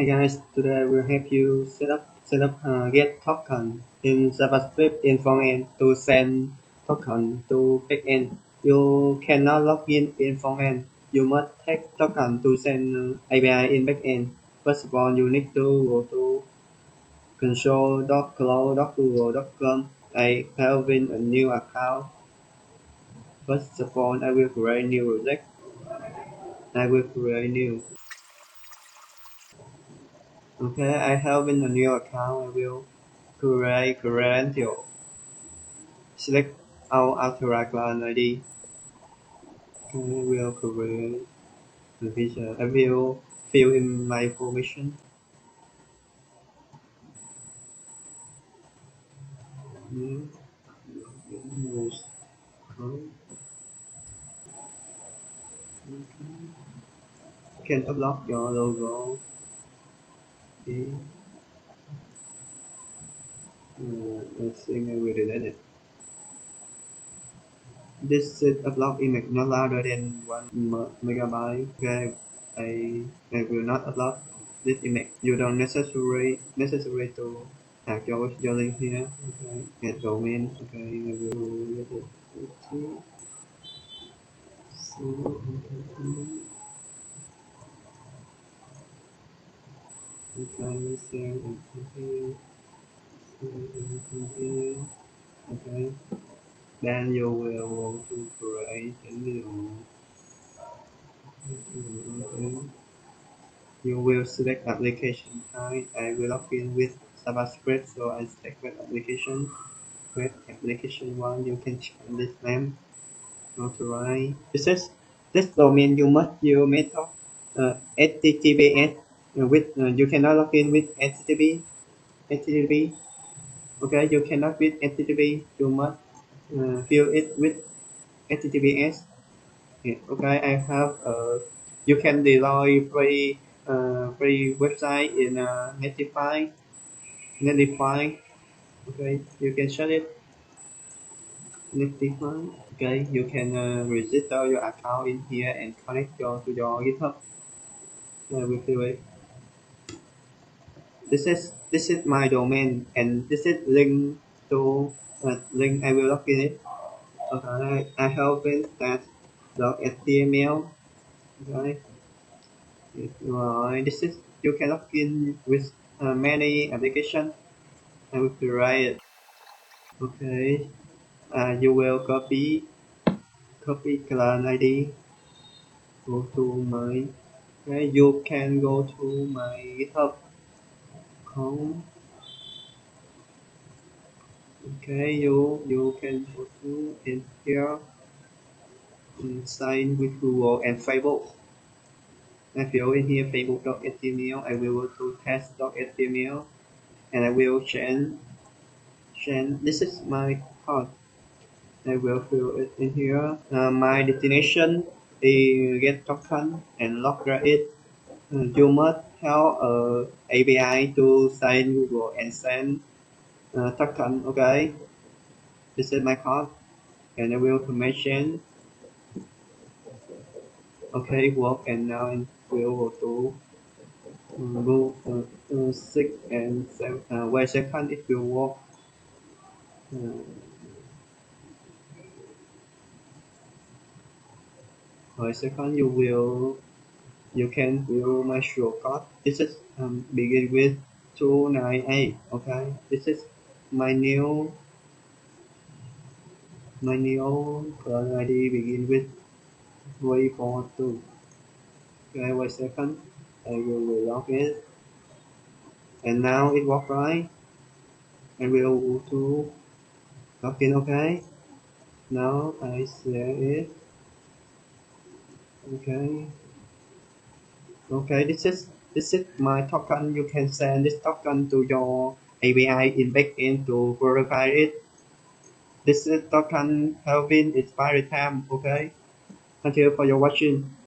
Hi guys, today I will help you set up get token in JavaScript in frontend to send token to backend. You cannot log in frontend. You must take token to send API in backend. First of all, you need to go to console.cloud.google.com. I have been a new account. First of all, I will create new project. I will create new. Okay, I have been a new account. I will create credential. Select our authorized client ID. I will create the feature. I will fill in my information. Mm, use code. You can upload your logo. Okay. I think I will delete it. This should upload image not louder than 1 megabyte. Okay, I will not upload this image. You don't necessary to add your link here. Okay, add domain. Okay, I will let it. Okay. So, okay, save and continue. Save and continue. Okay. Then you will want to create a new. Okay. You will select application type. I will log in with JavaScript, so I select web application. Web application one, you can change this name. Authorize. This domain you must use method HTTPS with you cannot log in with HTTP. Okay, you cannot with HTTP. You must fill it with HTTPS. Yeah, okay, I have you can deploy free website in Netlify. Okay, you can share it Netlify. Okay, you can register your account in here and connect to your GitHub with the way. This is my domain and this is link to link I will log in it. Okay, I have been that .html. Okay, right. This is you can log in with many applications. I will create it. Okay, you will copy client ID. Go to my. Okay, you can go to my GitHub account. Okay, you can go to in here and sign with Google and Facebook. I fill in here Facebook.html. I will go to test.html and I will change. This is my code. I will fill it in here. My destination is get token and log it. You must have a API to sign Google and send token. Okay, this is my code, and I will permission. Okay, it work, and now it will go to go 6 and 7. Wait a second, it will work. Wait a second, you can view my shortcut. This is begin with 298. Okay, this is my new client ID begin with 342. Okay, wait a second. I will log in, and now it works right. I will go to login. Okay, now I share it. Okay, okay. This is my token. You can send this token to your API in backend to verify it. This token have been expired time. Okay. Thank you for your watching.